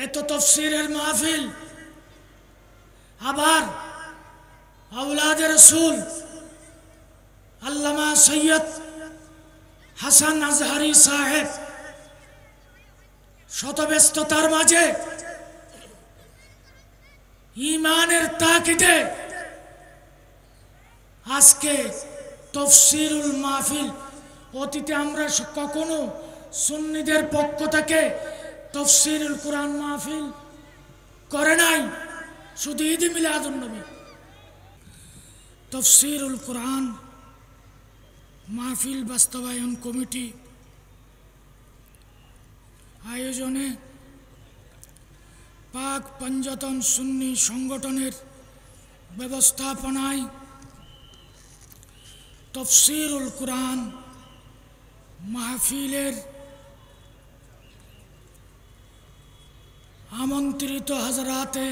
এ তো তফসিরের মাহফিল। আবার আওলাদে রসুল আল্লামা সৈয়দ হাসান আজহারি সাহেব শতব্যস্ততার মাঝে ঈমানের তাকিদে আজকে তফসিরুল মাহফিল। অতীতে আমরা কখনো সুন্নিদের পক্ষ থেকে তফসিরুল কোরআন মাহফিল করে নাই, শুধু ঈদ মিলাদুন নবী। তফসিরুল কোরআন মাহফিল বাস্তবায়ন কমিটি আয়োজনে পাক পঞ্জতন সুন্নি সংগঠনের ব্যবস্থাপনায় তফসিরুল কোরআন মাহফিলের আমন্ত্রিত হযরাতে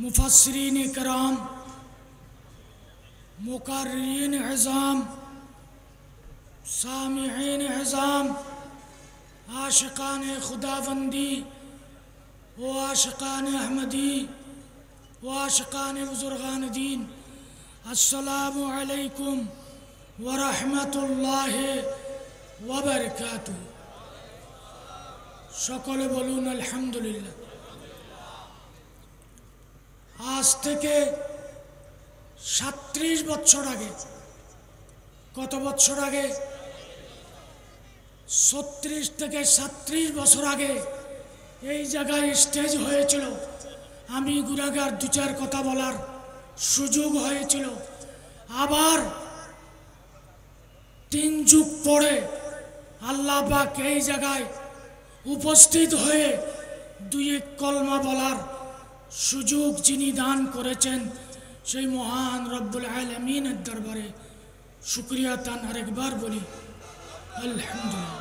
মুফাসসিরিন کرام, মুকাররিরিন ইজাম, সামিঈন ইজাম, आशिकान खुदाबंदी व आशिकान अहमदी व आशिकान बुजुर्गान दीन, अस्सलामु अलैकुम व रहमतुल्लाहि व बरकातुहू। সকলে বলুন আলহামদুলিল্লাহ। আজ থেকে 37 বছর আগে, কত বছর আগে? 36 থেকে 37 বছর আগে এই জায়গায় স্টেজ হয়েছিল। আমি গুনাহগার দু চার কথা বলার সুযোগ হয়েছিল। আবার 3 যুগ পরে আল্লাহ পাক এই জায়গায় উপস্থিত হয়ে দুই এক কলমা বলার সুযোগ যিনি দান করেছেন, সেই মহান রব্বুল আলামিনের দরবারে শুকরিয়া তান আরেকবার বলি আলহামদুলিল্লাহ।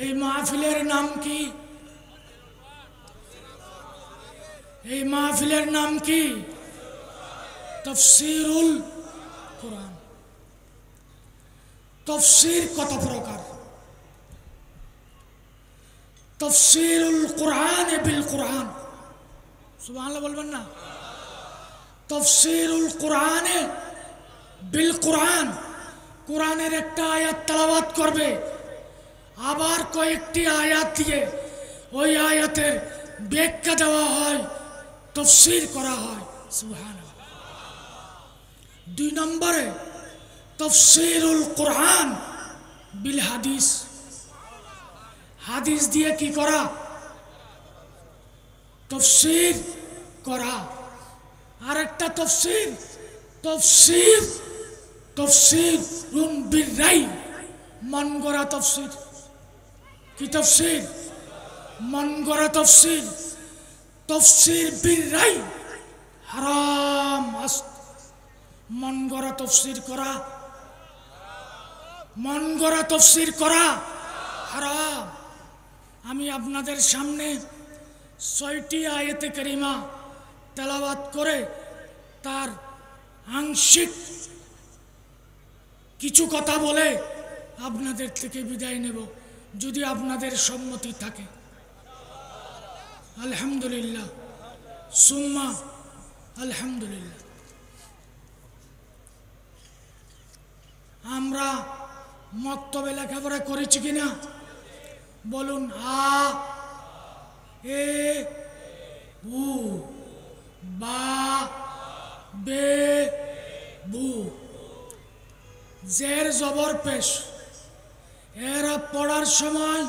এই মাহফিলের নাম কি? এই মাহফিলের নাম কি? তফসিরুল কোরআন। তফসির কত প্রকার? তফসিরুল কোরআন বিল কোরআন, সুবহানাল্লাহ বলবেন না? তফসিরুল কোরআন বিল কোরআন, কোরআনের একটা আয়াত তেলাওয়াত করবে, আবার কয়েকটি আয়াত দিয়ে ওই আয়াতের ব্যাখ্যা দেওয়া হয়, তফসির করা হয়। সুবহানাল্লাহ। 2 নম্বরে তফসিরুল কোরআন বিল হাদিস, হাদিস দিয়ে কি করা? তফসির করা। আর একটা তফসির, তফসির তফসির বিল রাই, মন গড়া তফসির। কি তফসির? মন গড়া তফসির। তফসির বিল রাই হারাম। মন গড়া তফসির করা, মন গড়া তফসির করা হারাম। আমি আপনাদের সামনে 6টি আয়াতে কারিমা তেলাওয়াত করে তার আংশিক কিছু কথা বলে আপনাদের থেকে বিদায় নেব, যদি আপনাদের সম্মতি থাকে। আলহামদুলিল্লাহ, সুম্মা আলহামদুলিল্লাহ। আমরা মক্তবে লেখাপড়া করেছি কিনা বলুন? আ এ উ বা বে বু, জের জবর পেশ। এরা পড়ার সময়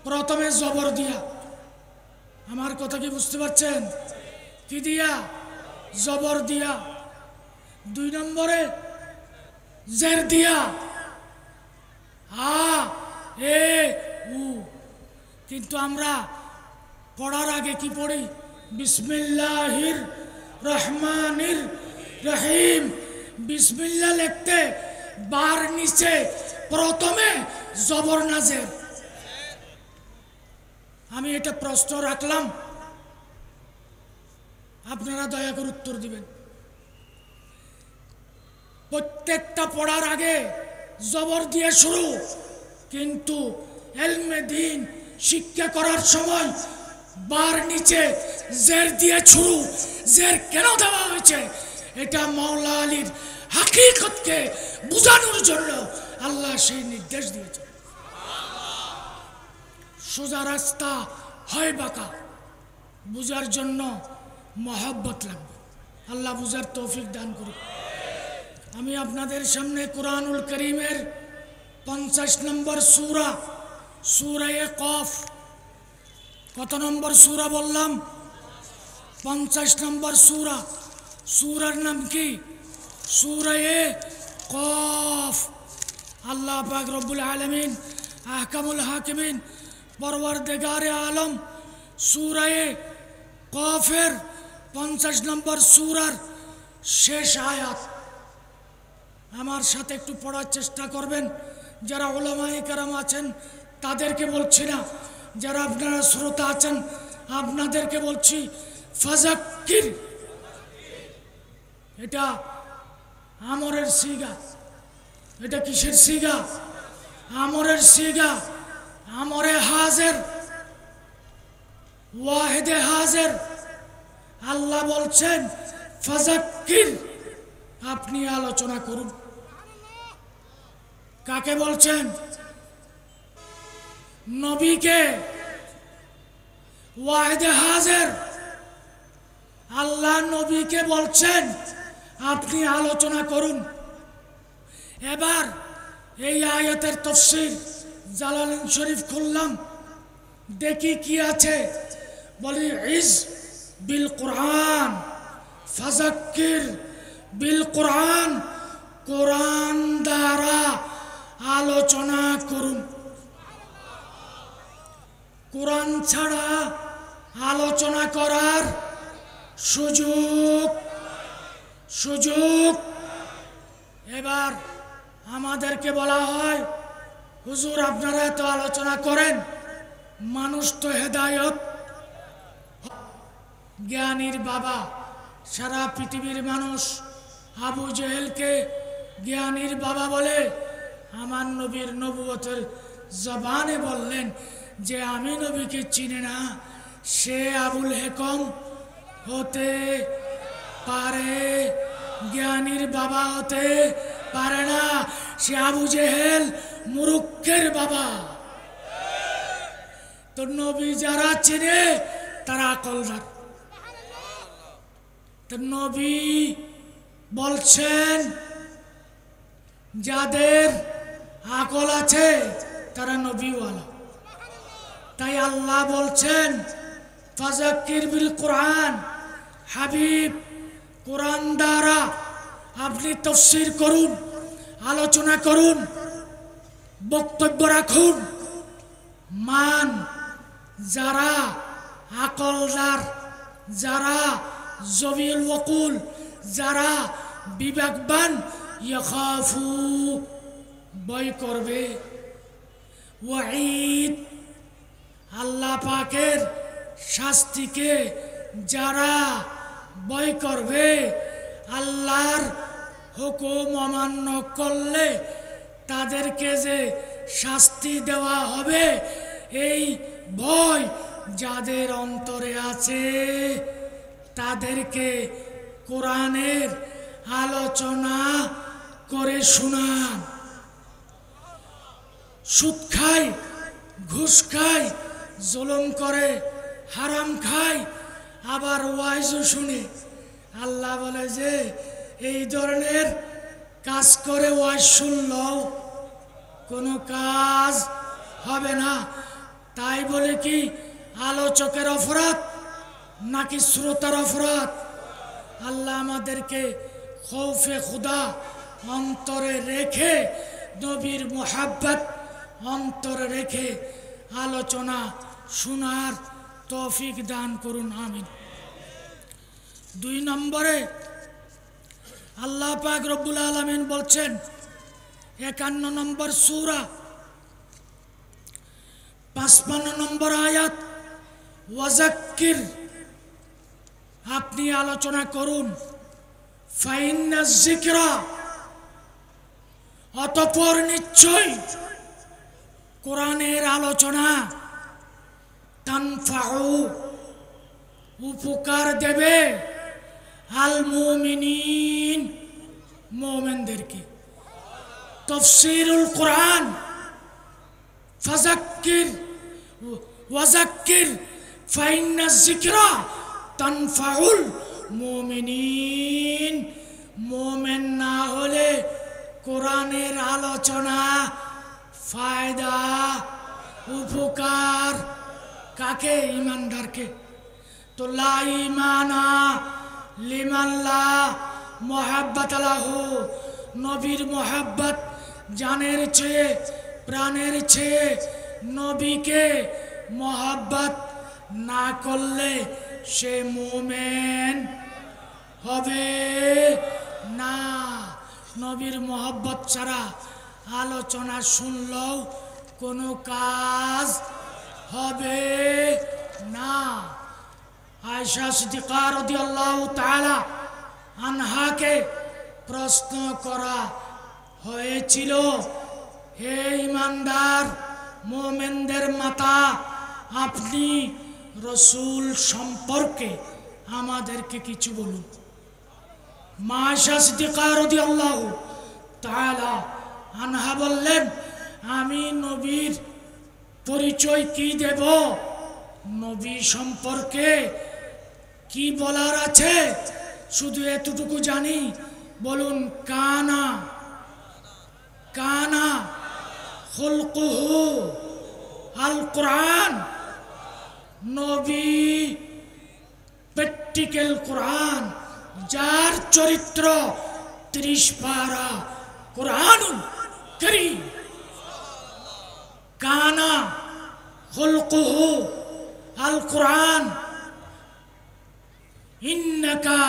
প্রথমে জবর দিয়া, আমার কথা কি বুঝতে পারছেন? কি দিয়া? জবর দিয়া। 2 নম্বরে জের দিয়া, আ এ উ। কিন্তু আমরা পড়ার আগে কি পড়ি? বিসমিল্লাহির রহমানির রহিম। বিসমিল্লাহ লিখতে বার নিচে প্রথমে জবর না জের? আমি এটা প্রশ্ন রাখলাম, আপনারা দয়া করে উত্তর দিবেন। প্রত্যেকটা পড়ার আগে জবর দিয়ে শুরু, কিন্তু ইলমে দ্বীন শিক্ষা করার সময় বার নিচে জের দিয়ে ছুরু, জের কেন দেওয়া হয়েছে এটা মাওলা আলীর হাকিকতকে বোঝানোর জন্য আল্লাহ সেই নির্দেশ দিয়েছে। সোজা রাস্তা হয় বাঁকা, বুঝার জন্য মহব্বত লাগবে। আল্লাহ বুঝার তৌফিক দান করুন। আমি আপনাদের সামনে কুরআনুল কারীমের 50 নম্বর সূরা, সূরা কফ। কত নম্বর সূরা বললাম? 50 নম্বর সূরা। সূরার নাম কি? সূরা কফ। আল্লাহ পাক রব্বুল আলামিন আহকামুল হাকিমিন পরওয়ারদিগারে আলম সূরা কফের 50 নম্বর সূরার শেষ আয়াত আমার সাথে একটু পড়ার চেষ্টা করবেন। যারা উলামায়ে কেরাম আছেন তাদেরকে বলছি না, যারা আপনারা শ্রোতা আছেন আপনাদেরকে বলছি, ফাযাক্কির, এটা আমরের সিগা। এটা কিসের সিগা? আমরের সিগা। আমরে হাজির, ওয়াহিদে হাজির। আল্লাহ বলছেন ফাযাক্কির, আপনি আলোচনা করুন। কাকে বলছেন? নবীকে। ওয়াহিদে হাজির আল্লাহ নবীকে বলছেন আপনি আলোচনা করুন। এবার এই আয়াতের তাফসীর জালালাইন শরীফ খুললাম, দেখি কি আছে। বলি ইজ বিল কোরআন, ফাযাক্কির বিল কোরআন, কোরআন দ্বারা আলোচনা করুন। কোরআন ছাড়া আলোচনা করার সুযোগ। এবার আমাদেরকে বলা হয়, হুজুর আপনারা এত আলোচনা করেন, মানুষ তো হেদায়েত। জ্ঞানীর বাবা, সারা পৃথিবীর মানুষ আবু জেহেলকে জ্ঞানীর বাবা বলে। আমার নবীর নবুয়তের জবানে বললেন যে আমি নবীকে চিনি না, সে আবুল হেকম হতে পারে, জ্ঞানীর বাবা হতে পারে না। সে আবু জেহেল মুরুক্কের বাবা। তো নবী যারা চিনে তারা আকলদার। তো নবী বলছেন যাদের আকল আছে তারা নবীওয়ালা। তাই আল্লাহ বলছেন ফাযাক্কির বিল কোরআন, হাবিব কোরআন দ্বারা আপনি তাফসীর করুন, আলোচনা করুন, বক্তব্য রাখুন। মান, যারা আকলদার, যারা জবিল ওয়াকুল, যারা বিবেকবান, ইয়াখাফু, ভয় করবে, ওয়াঈদ, আল্লাহ পাকের শাস্তিকে যারা ভয় করবে, আল্লাহর হুকুম অমান্য করলে তাদেরকে যে শাস্তি দেওয়া হবে, এই ভয় যাদের অন্তরে আছে তাদেরকে কোরআনের আলোচনা করে শোনান। সুদ খায়, ঘুষ খায়, জুলুম করে, হারাম খায়, আবার ওয়াইজও শুনে। আল্লাহ বলে যে এই ধরনের কাজ করে ওয়াইজ শুনলেও কোনো কাজ হবে না। তাই বলে কি আলোচকের অপরাধ নাকি শ্রোতার অপরাধ? আল্লাহ আমাদেরকে খৌফে খুদা অন্তরে রেখে, নবীর মুহাব্বত অন্তরে রেখে আলোচনা শোনার তৌফিক দান করুন, আমিন। 2 নম্বরে আল্লাহ পাক রব্বুল আলামিন বলছেন 51 নম্বর সূরা 55 নম্বর আয়াত, ওয়াযাক্কির, আপনি আলোচনা করুন। ফাইন্নাজ যিকরা, অতঃপর নিশ্চয় কোরআনের আলোচনা তানফাউ উপকার দেবে আল মুমিনিন মুমিনদেরকে। তাফসীরুল কোরআন ফাযাক্কির ওয়াযাক্কির ফাইন্না যিকরা তানফাউল মুমিনিন। মুমিন না হলে কোরআনের আলোচনা ফায়দা উপকার কাকে? ইমানদারকে। তো লা ঈমানা লিমান লা মুহাব্বাতা লাহু, নবীর মুহাব্বত জানের চেয়ে প্রাণের চেয়ে নবীকে মুহাব্বত না করলে সে মুমিন হবে না। নবীর মুহাব্বত ছাড়া আলোচনা শুনলেও কোনো কাজ হবে না। আয়েশা সিদ্দিকা রাদিয়াল্লাহু তাআলা আনহাকে প্রশ্ন করা হয়েছিল, হে ইমানদার মুমিনদের মাতা, আপনি রাসূল সম্পর্কে আমাদেরকে কিছু বলুন। মা আয়েশা সিদ্দিকা রাদিয়াল্লাহু তাআলা আনহা বললেন, আমি নবীর পরিচয় কি দেব? নবী সম্পর্কে কি বলার আছে শুধু এতটুকু জানি, বলুন কানা কানা খুলকুহু আল কোরআন। নবী প্র্যাকটিক্যাল কোরআন, যার চরিত্র 30 পারা কোরআনুল কারীম। কানা খুলকুহু আল কোরআন ইন্নাকা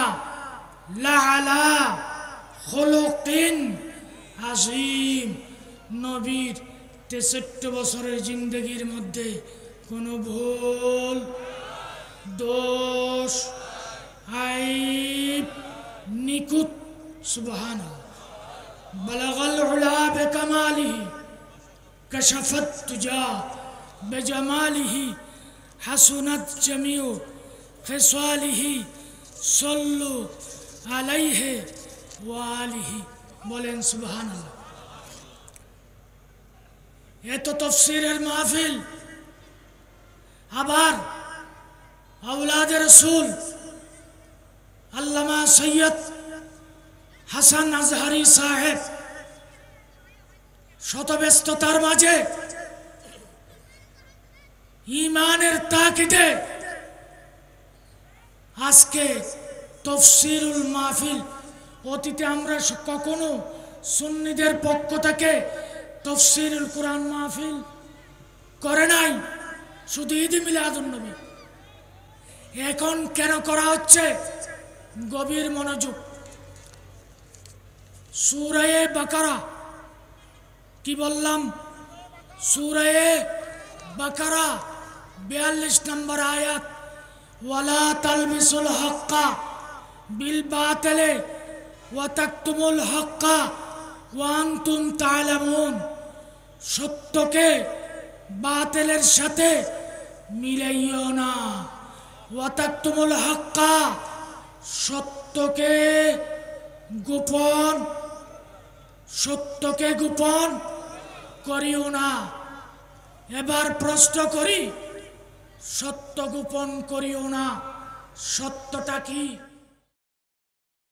লাআলা খুলুকিন আযীম। নবীর 63 বছরের জিন্দেগির মধ্যে কোনো ভুল দোষ আইব নিকুত সুবহানাল্লাহ। বালাগাল উলা বিকামালিহি কাশাফাত তুজা বিজামালিহি হাসুনাত জামিউ খিসালিহি সাল্লু আলাইহি ওয়া আলিহি। বলেন সুবহানাল্লাহ। এত তাফসীরের মাহফিল, আবার আওলাদে রাসূল আল্লামা সৈয়দ হাসান আজহারি সাহেব শতব্যস্ততার মাঝে ঈমানের তাকিদে আজকে তাফসীরুল মাহফিল। অতীতে আমরা কখনো সুন্নিদের পক্ষ থেকে তাফসীরুল কোরআন মাহফিল করে নাই, শুধু ঈদ মিলাদুন নবী। এখন কেন করা হচ্ছে? গভীর মনোযোগ। সূরা বাকারা, কি বললাম? সূরা বাকারা 42 নম্বর আয়াত, ওয়ালা তালবিসুল হাক্কা বিল বাতিলে ওয়া তাকতুমুল হাক্কা ওয়া আনতুম তা'লামুন। সত্যকে বাতিলের সাথে মিলাইও না। ওয়া তাকতুমুল হাক্কা, সত্যকে গোপন করিও না। এবার প্রশ্ন করি, সত্য গোপন করিও না, সত্যটা কি?